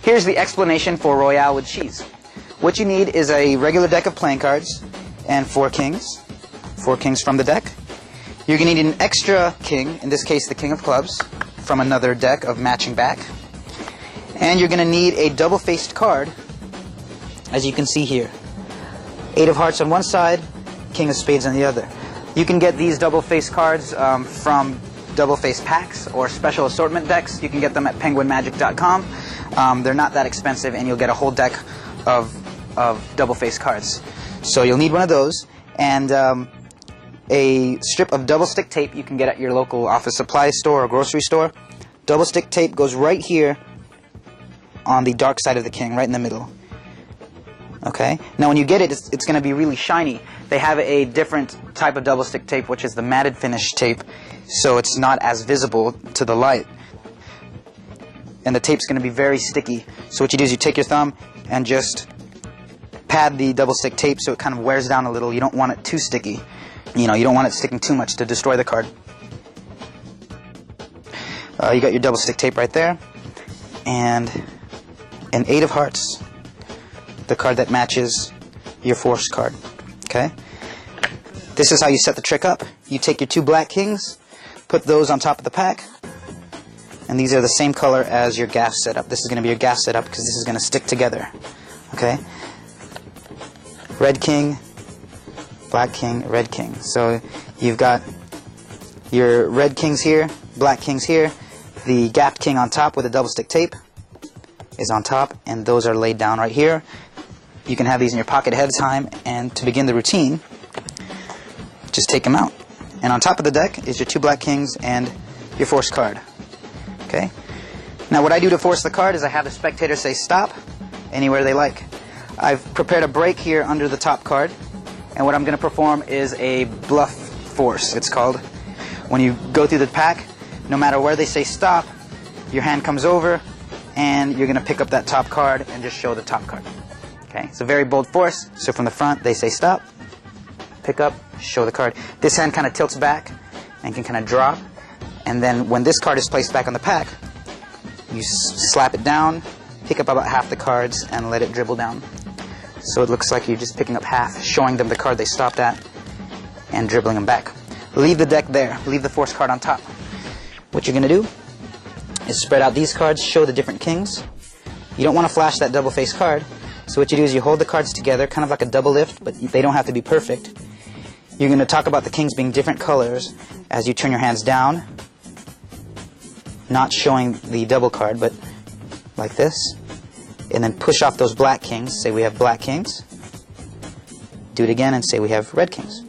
Here's the explanation for Royale with cheese. What you need is a regular deck of playing cards and 4 kings. 4 kings from the deck. You're going to need an extra king, in this case the king of clubs, from another deck of matching back. And you're going to need a double-faced card, as you can see here. 8 of hearts on one side, king of spades on the other. You can get these double-faced cards from double-faced packs or special assortment decks. You can get them at penguinmagic.com. They're not that expensive, and you'll get a whole deck of double-faced cards. So you'll need one of those, and a strip of double-stick tape you can get at your local office supply store or grocery store. Double-stick tape goes right here on the dark side of the king, right in the middle. Okay? Now when you get it, it's going to be really shiny. They have a different type of double-stick tape, which is the matted finish tape, so it's not as visible to the light. And the tape's going to be very sticky. So what you do is you take your thumb and just pad the double-stick tape so it kind of wears down a little. You don't want it too sticky. You don't want it sticking too much to destroy the card. You got your double-stick tape right there. And an 8 of hearts, the card that matches your force card. Okay? This is how you set the trick up. You take your 2 black kings, put those on top of the pack, and these are the same color as your gaff setup. This is going to be your gaff setup because this is going to stick together. Okay? Red king, black king, red king. So you've got your red kings here, black kings here. The gapped king on top with a double stick tape is on top, and those are laid down right here. You can have these in your pocket ahead of time, and to begin the routine, just take them out. And on top of the deck is your 2 black kings and your force card. Okay? Now what I do to force the card is I have the spectator say stop anywhere they like. I've prepared a break here under the top card, and what I'm going to perform is a bluff force, it's called. When you go through the pack, no matter where they say stop, your hand comes over, and you're going to pick up that top card and just show the top card. Okay, it's a very bold force. So from the front, they say stop, pick up, show the card. This hand kind of tilts back and can kind of drop. And then when this card is placed back on the pack, you slap it down, pick up about half the cards, and let it dribble down. So it looks like you're just picking up half, showing them the card they stopped at, and dribbling them back. Leave the deck there. Leave the force card on top. What you're going to do is spread out these cards, show the different kings. You don't want to flash that double-faced card, so what you do is you hold the cards together, kind of like a double lift, but they don't have to be perfect. You're going to talk about the kings being different colors as you turn your hands down, not showing the double card, but like this. And then push off those black kings, say we have black kings. Do it again and say we have red kings.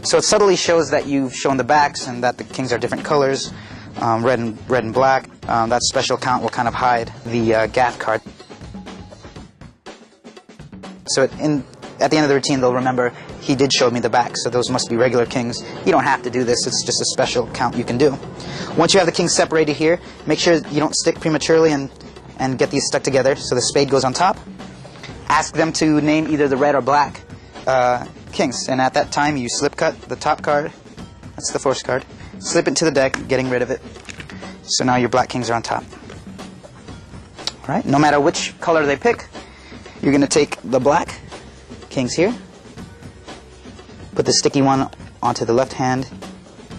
So it subtly shows that you've shown the backs and that the kings are different colors, red and black. That special count will kind of hide the gaff card. So at the end of the routine, they'll remember he did show me the back, so those must be regular kings. You don't have to do this, it's just a special count you can do. Once you have the kings separated here, make sure you don't stick prematurely and get these stuck together so the spade goes on top. Ask them to name either the red or black kings, and at that time you slip cut the top card, that's the force card, slip it to the deck, getting rid of it. So now your black kings are on top. Alright, no matter which color they pick, you're going to take the black kings here, put the sticky one onto the left hand,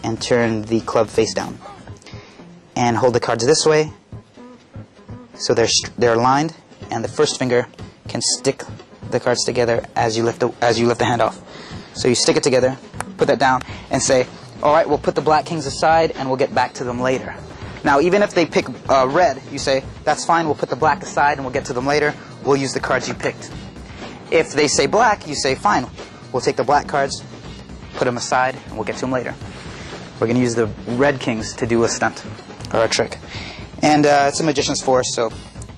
and turn the club face down. And hold the cards this way, so they're aligned, and the first finger can stick the cards together as you lift the hand off. So you stick it together, put that down, and say, all right, we'll put the black kings aside, and we'll get back to them later. Now, even if they pick red, you say, that's fine, we'll put the black aside, and we'll get to them later. We'll use the cards you picked. If they say black, you say, fine, we'll take the black cards, put them aside, and we'll get to them later. We're going to use the red kings to do a stunt, or a trick. And it's a magician's force, so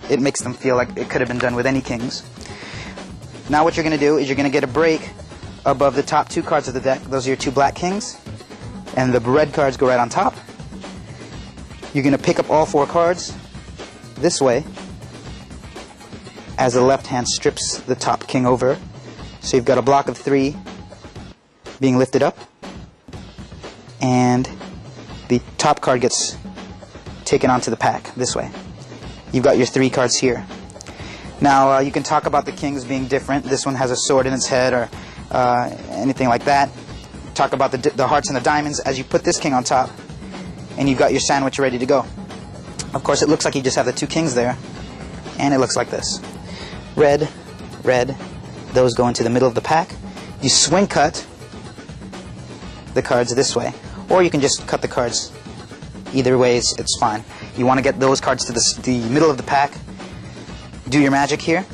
it makes them feel like it could have been done with any kings. Now what you're going to do is you're going to get a break above the top 2 cards of the deck. Those are your 2 black kings, and the red cards go right on top. You're going to pick up all 4 cards this way as the left hand strips the top king over. So you've got a block of 3 being lifted up, and the top card gets taken onto the pack this way. You've got your 3 cards here. Now, you can talk about the kings being different. This one has a sword in its head or anything like that. Talk about the hearts and the diamonds as you put this king on top, and you've got your sandwich ready to go. Of course, it looks like you just have the two kings there, and it looks like this. Red, red, those go into the middle of the pack. You swing cut the cards this way, or you can just cut the cards. Either way, it's fine. You want to get those cards to the middle of the pack. Do your magic here.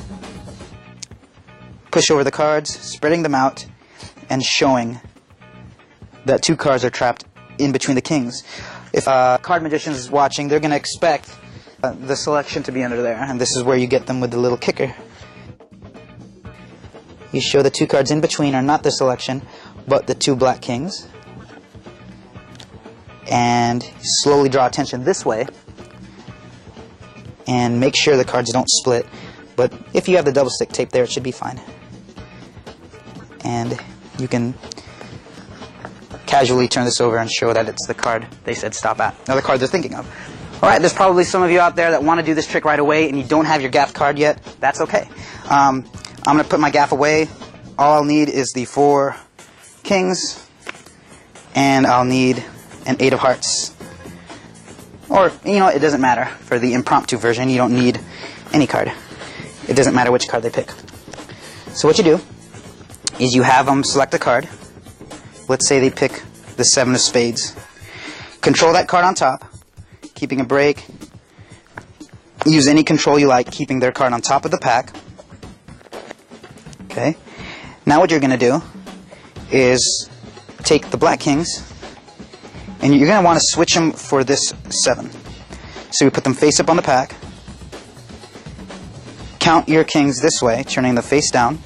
Push over the cards, spreading them out, and showing that two cards are trapped in between the kings. If a card magician is watching, they're going to expect the selection to be under there, and this is where you get them with the little kicker. You show the two cards in between are not the selection, but the two black kings, and slowly draw attention this way, and make sure the cards don't split. But if you have the double stick tape there, it should be fine. And you can casually turn this over and show that it's the card they said stop at, or the card they're thinking of. Alright, there's probably some of you out there that want to do this trick right away and you don't have your gaff card yet. That's okay. I'm going to put my gaff away. All I'll need is the 4 kings, and I'll need an 8 of hearts. Or, you know, it doesn't matter. For the impromptu version, you don't need any card. It doesn't matter which card they pick. So what you do is you have them select a card. Let's say they pick the 7 of spades. Control that card on top, keeping a break. Use any control you like, keeping their card on top of the pack. Okay. Now what you're going to do is take the black kings, and you're going to want to switch them for this 7. So you put them face up on the pack. Count your kings this way, turning the face down.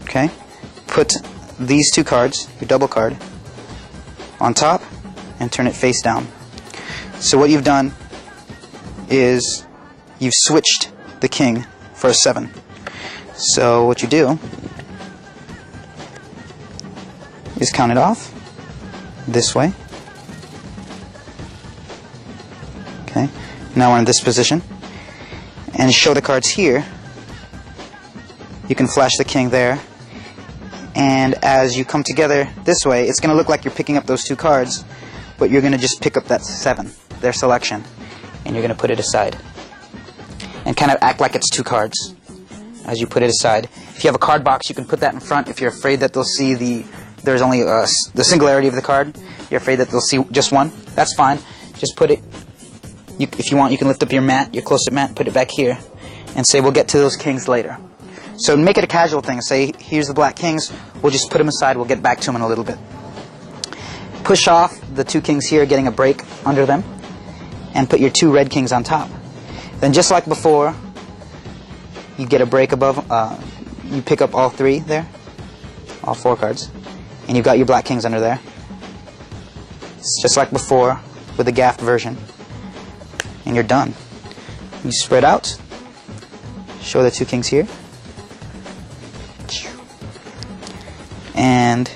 Okay. Put these 2 cards, your double card, on top, and turn it face down. So what you've done is you've switched the king for a 7. So what you do is count it off this way. Okay. Now we're in this position, and show the cards here. You can flash the king there, and as you come together this way, it's going to look like you're picking up those 2 cards, but you're going to just pick up that 7, their selection, and you're going to put it aside and kind of act like it's 2 cards as you put it aside. If you have a card box, you can put that in front. If you're afraid that they'll see there's only the singularity of the card, you're afraid that they'll see just one, that's fine. Just put it, if you want, you can lift up your mat, your close-up mat, put it back here, and say we'll get to those kings later. So make it a casual thing. Say, here's the black kings, we'll just put them aside, we'll get back to them in a little bit. Push off the 2 kings here, getting a break under them, and put your 2 red kings on top. Then just like before, you get a break above, you pick up all 3 there, all 4 cards, and you've got your black kings under there. It's just like before with the gaffed version, and you're done. You spread out, show the 2 kings here, and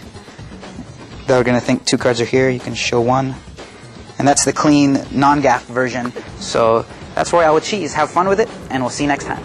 they're going to think 2 cards are here. You can show 1, and that's the clean, non-gaffed version. So that's Royale with Cheese. Have fun with it, and we'll see you next time.